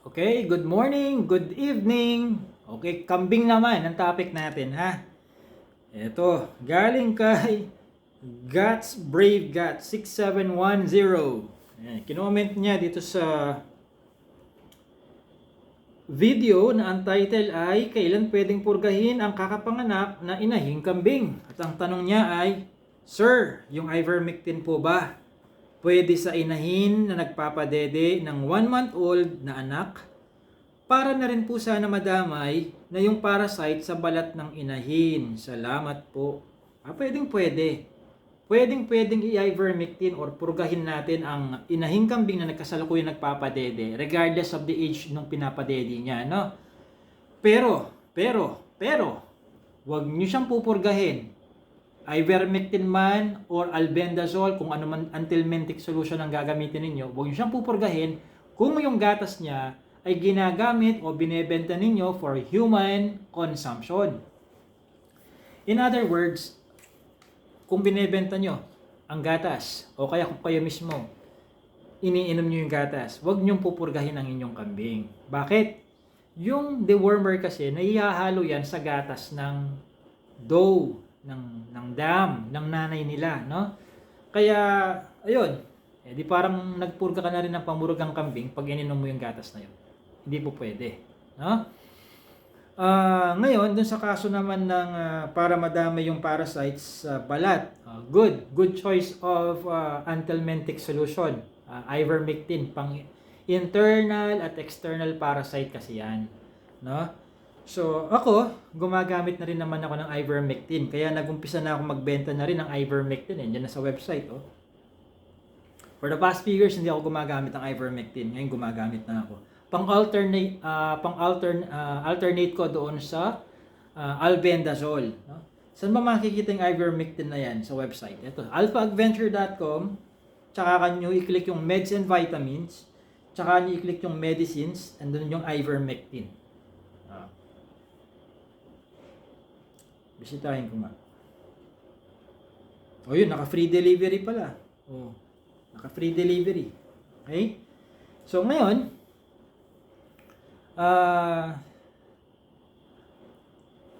Okay, good morning, good evening. Okay, kambing naman ang topic natin, ha? Ito, galing kay Guts Brave Guts 6710. Ayan, kinoment niya dito sa video na ang title ay kailan pwedeng purgahin ang kakapanganak na inahing kambing? At ang tanong niya ay, Sir, yung ivermectin po ba pwede sa inahin na nagpapadede ng 1-month-old na anak? Para na rin po sana madamay na yung parasite sa balat ng inahin. Salamat po. Pwedeng pwede. Pwedeng i-ivermectin or purgahin natin ang inahing kambing na nagkasalukuyang nagpapadede regardless of the age nung pinapadede niya, no? Pero, wag niyo siyang pupurgahin. Ivermectin man or albendazole, kung ano man anthelmintic solution ang gagamitin ninyo, wag niyo siyang pupurgahin kung yung gatas niya ay ginagamit o binebenta ninyo for human consumption. In other words, kung binebenta nyo ang gatas o kaya kung kayo mismo iniinom nyo yung gatas, huwag nyong pupurgahin ang inyong kambing. Bakit? Yung dewormer kasi, naihahalo yan sa gatas ng doe, ng dam, ng nanay nila, no? Kaya, ayun, di parang nagpurga ka na rin ng pamurgang kambing pag ininom mo yung gatas na yun. Hindi po pwede, no? Ngayon, dun sa kaso naman ng para madami yung parasites sa balat, good choice of anthelmintic solution. Ivermectin, pang internal at external parasite kasi yan, no? So, ako, gumagamit na rin naman ako ng ivermectin. Kaya nagumpisa na ako magbenta na rin ng ivermectin. Diyan na sa website, oh. For the past few years, hindi ako gumagamit ng ivermectin. Ngayon, gumagamit na ako. Alternate ko doon sa albendazole. No? Saan ba makikita yung ivermectin na yan? Sa website. Ito, alphaadventure.com. Tsaka kanyo i-click yung meds and vitamins. Tsaka kanyo i-click yung medicines. And doon yung ivermectin. Bisitahin ko nga. O yun, naka-free delivery pala. Naka-free delivery. Okay? So, ngayon,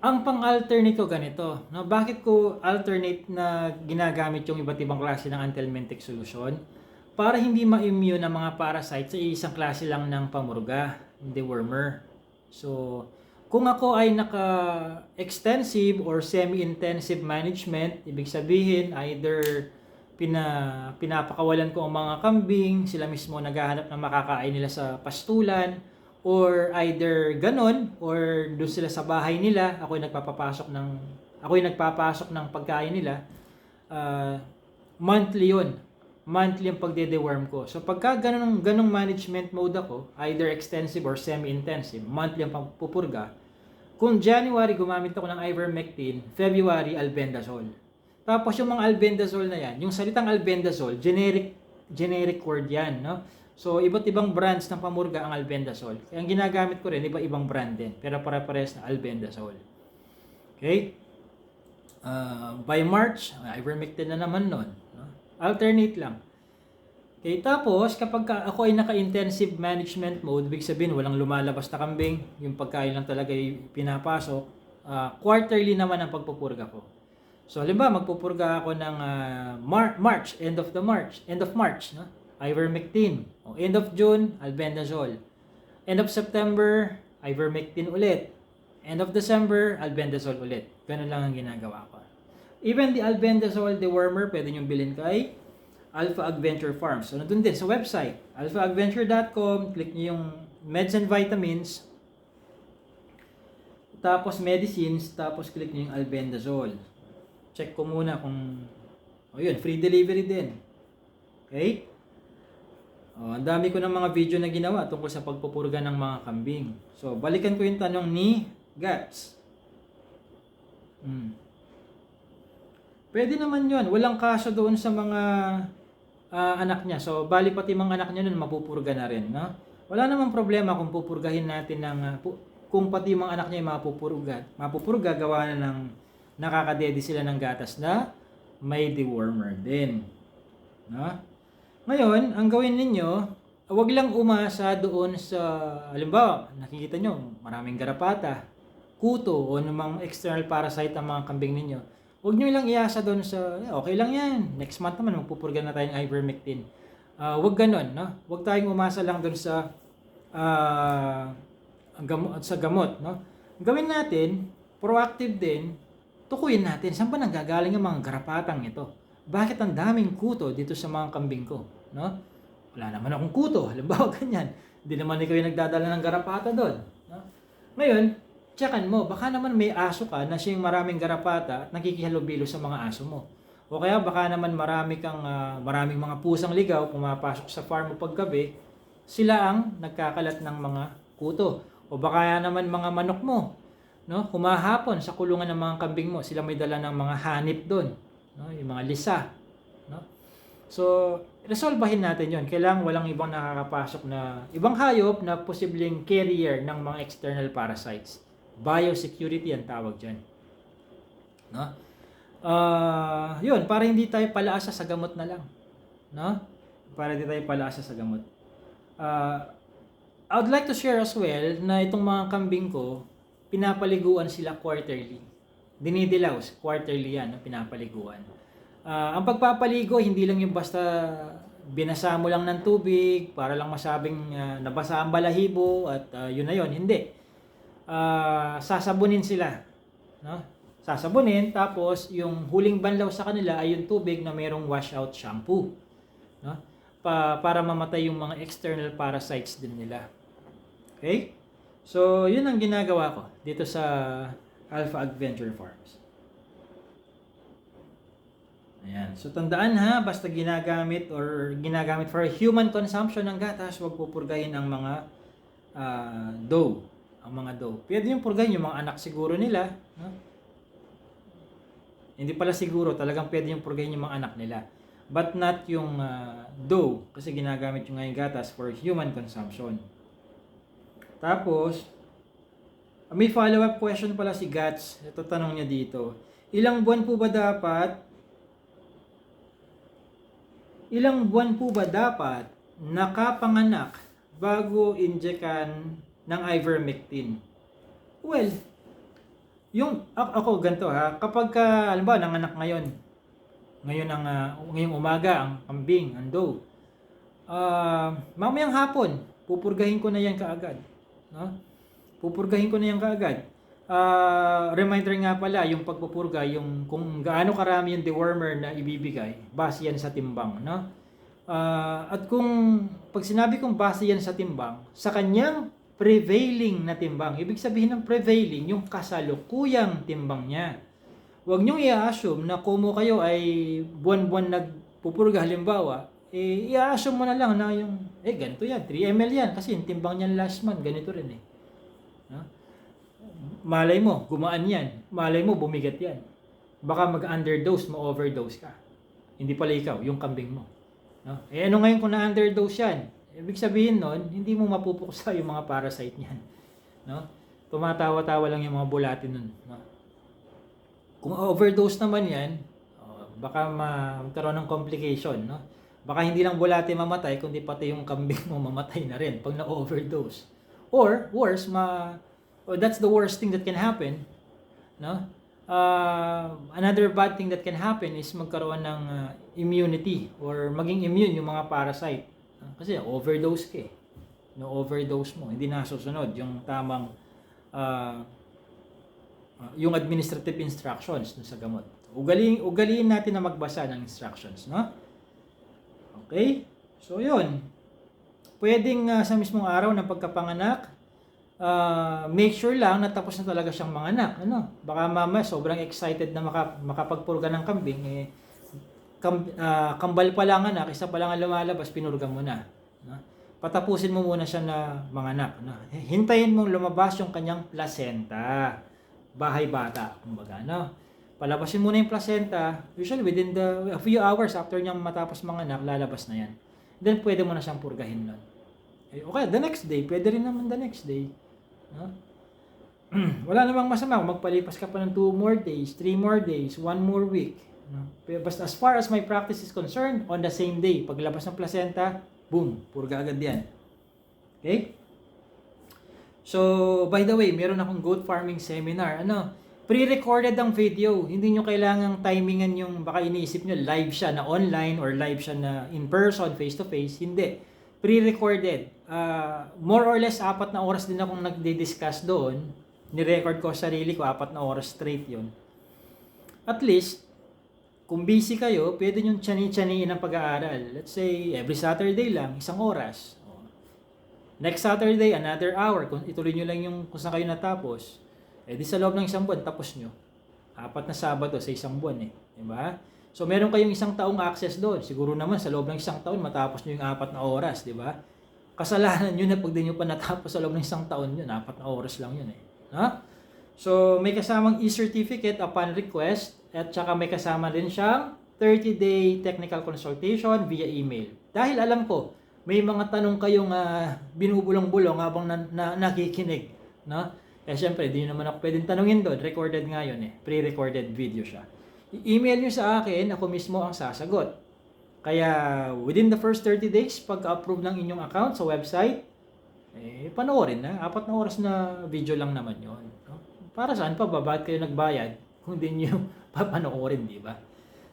ang pang-alternate ko ganito. No? Bakit ko alternate na ginagamit yung iba't ibang klase ng anthelmintic solution? Para hindi ma-immune ang mga parasites sa isang klase lang ng pamurga, dewormer. So, kung ako ay naka-extensive or semi-intensive management, ibig sabihin either pinapakawalan ko ang mga kambing, sila mismo naghahanap ng makakain nila sa pastulan, or either ganon, or doon sila sa bahay nila, ako yung nagpapasok ng pagkain nila, monthly yun. Monthly ang pagde-deworm ko. So pagka ganong management mode ako, either extensive or semi-intensive, monthly ang pagpupurga. Kung January gumamit ako ng ivermectin, February albendazole. Tapos yung mga albendazole na yan, yung salitang albendazole, generic word yan, no? So iba't ibang brands ng pamurga ang albendazole. Kaya ang ginagamit ko rin, iba-ibang brand din, pero pare-pares na albendazole. Okay? By March, ivermectin na naman nun. No? Alternate lang. Okay, tapos kapag ako ay naka-intensive management mode, ibig sabihin walang lumalabas na kambing, yung pagkain lang talaga ay pinapasok, quarterly naman ang pagpupurga ko. So halimbawa magpupurga ako ng March, end of March, no? Ivermectin. O end of June, albendazole. End of September, ivermectin ulit. End of December, albendazole ulit. Ganun lang ang ginagawa ko. Even the albendazole dewormer, pwede nyo bilhin kay Alpha Adventure Farms. So, nandun din sa website, alphaadventure.com, click nyo yung meds and vitamins, tapos medicines, tapos click nyo yung albendazole. Check ko muna kung, yun, free delivery din. Okay? Ang dami ko ng mga video na ginawa tungkol sa pagpupurga ng mga kambing. So, balikan ko yung tanong ni Guts. Pwede naman yun. Walang kaso doon sa mga anak niya. So, bali pati mga anak niya nun, mapupurga na rin. No? Wala namang problema kung pupurgahin natin ng, kung pati mga anak niya mapupurga, gawa na ng nakakadede sila ng gatas na may dewormer din. No? Ngayon, ang gawin ninyo, Wag lang umasa doon sa, halimbawa, nakikita nyo, maraming garapata, kuto, o namang external parasite ang mga kambing ninyo. Huwag nyo lang iasa doon sa, okay lang yan, next month naman, magpupurga na tayo ng ivermectin. Wag ganon, no? Wag tayong umasa lang doon sa, sa gamot, no? Gawin natin, proactive din, tukuyin natin, saan ba nanggagaling ang mga garapatang ito? Bakit ang daming kuto dito sa mga kambing ko, no? Wala naman akong kuto, halimbawa ganyan. Hindi naman ikaw yung nagdadala ng garapata doon. No? Ngayon, checkan mo, baka naman may aso ka na siyang maraming garapata at nakikihalubilo sa mga aso mo. O kaya baka naman maraming mga pusang ligaw pumapasok sa farm mo paggabi, sila ang nagkakalat ng mga kuto. O baka naman mga manok mo, no? Humahapon sa kulungan ng mga kambing mo, sila may dala ng mga hanip doon, no? Yung mga lisa, no? So, resolbahin natin yon. Kailangan walang ibang nakakapasok na ibang hayop na posibleng carrier ng mga external parasites. Biosecurity ang tawag dyan. No? Yun, para hindi tayo palaasa sa gamot na lang. No? Para hindi tayo palaasa sa gamot. I would like to share as well na itong mga kambing ko, pinapaliguan sila quarterly. Dinidilaw, quarterly yan, pinapaliguan. Ang pagpapaligo, hindi lang yung basta binasa mo lang ng tubig para lang masabing nabasa ang balahibo at yun na yun. Hindi. Sasabunin sila. No? Sasabunin, tapos yung huling banlaw sa kanila ay yung tubig na mayroong washout shampoo. No? Para mamatay yung mga external parasites din nila. Okay? So, yun ang ginagawa ko dito sa Alpha Adventure Farms. Ayan. So tandaan ha, basta ginagamit for human consumption ng gatas, huwag pupurgahin ang mga doe. Ang mga doe. Pwede yung purgahin yung mga anak siguro nila. No? Hindi pala siguro, talagang pwede yung purgahin yung mga anak nila. But not yung doe, kasi ginagamit yung ngayong gatas for human consumption. Tapos, may follow-up question pala si Gats. Ito tanong niya dito. Ilang buwan po ba dapat nakapanganak bago injekan ng ivermectin? Well, ako ganito ha, kapag halimbawa nanganak ngayong umaga ang kambing, ang doe, mamayang hapon, pupurgahin ko na yan kaagad. No? Pupurgahin ko na yan kaagad. Reminder nga pala, yung pagpupurga, yung kung gaano karami yung dewormer na ibibigay, base yan sa timbang, no? At kung pag sinabi kong base yan sa timbang, sa kanyang prevailing na timbang, ibig sabihin ng prevailing, yung kasalukuyang timbang niya. Huwag niyong i-assume na kumo kayo ay buwan-buwan nagpupurga, halimbawa, i-assume mo na lang na yung, ganito yan, 3 ml yan, kasi yung timbang niyan last month, ganito rin eh. No? Malay mo, gumaan yan. Malay mo, bumigat yan. Baka mag-underdose, ma-overdose ka. Hindi pala ikaw, yung kambing mo. No? Ano ngayon kung na-underdose yan? Ibig sabihin nun, hindi mo mapupuksa yung mga parasite niyan. No? Tumatawa-tawa lang yung mga bulati nun. No? Kung overdose naman yan, baka magkaroon ng complication. No? Baka hindi lang bulati mamatay, kundi pati yung kambing mo mamatay na rin pag na-overdose. Or, worse, that's the worst thing that can happen, no? Another bad thing that can happen is magkaroon ng immunity or maging immune yung mga parasite. Kasi overdose ka eh. No, overdose mo, hindi nasusunod yung tamang yung administrative instructions sa gamot. Ugaliin natin na magbasa ng instructions, no? Okay? So, yun. Pwedeng sa mismong araw ng pagkapanganak, make sure lang na tapos na talaga siyang manganak. Ano? Baka mama sobrang excited na makapagpurga ng kambing, kambal pa lang anak, isa pa lang ang lumalabas, pinurga mo na. No? Patapusin mo muna siya na manganak. No? Hintayin mong lumabas yung kanyang placenta. Bahay bata, kumbaga. No? Palabasin muna yung placenta, usually within a few hours after niyang matapos manganak, lalabas na yan. Then pwede mo na siyang purgahin nun. Okay, the next day, pwede rin naman the next day. No? Wala namang masama kung magpalipas ka pa ng 2 more days, 3 more days, 1 more week. No? Basta as far as my practice is concerned, on the same day, paglabas ng placenta, Boom, purga agad yan. Okay? So, by the way, meron akong goat farming seminar. Pre-recorded ang video. Hindi nyo kailangang timingan yung baka iniisip nyo live siya na online or live siya na in person, face-to-face. Hindi. Pre-recorded. More or less 4 na oras din akong nagdi-discuss doon. Ni-record ko sarili ko, 4 na oras straight yon. At least, kung busy kayo, pwede nyo tsani-tsaniin ang pag-aaral. Let's say, every Saturday lang, 1 oras. Next Saturday, another hour. Kung ituloy nyo lang yung kung saan kayo natapos, di sa loob ng 1 buwan, tapos nyo. 4 na Sabado sa 1 buwan Diba? So, meron kayong 1 taong access doon. Siguro naman, sa loob ng 1 taon, matapos nyo yung 4 na oras. Diba? Kasalanan nyo na pag di nyo pa natapos sa loob ng 1 taon yun. 4 na oras lang yun Ha? So, may kasamang e-certificate upon request at saka may kasama rin siyang 30-day technical consultation via email. Dahil alam ko, may mga tanong kayong binubulong-bulong habang nakikinig. No? Siyempre, di naman ako pwedeng tanungin doon. Recorded nga yun Pre-recorded video siya. I-email nyo sa akin, ako mismo ang sasagot. Kaya, within the first 30 days, pag-approve ng inyong account sa website, panoorin na. 4 na oras na video lang naman yun. No? Para saan pa ba? Bakit kayo nagbayad kung di nyo papanoorin, di ba?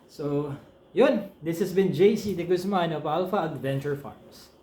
So, yun. This has been JC De Guzman of Alpha Adventure Farms.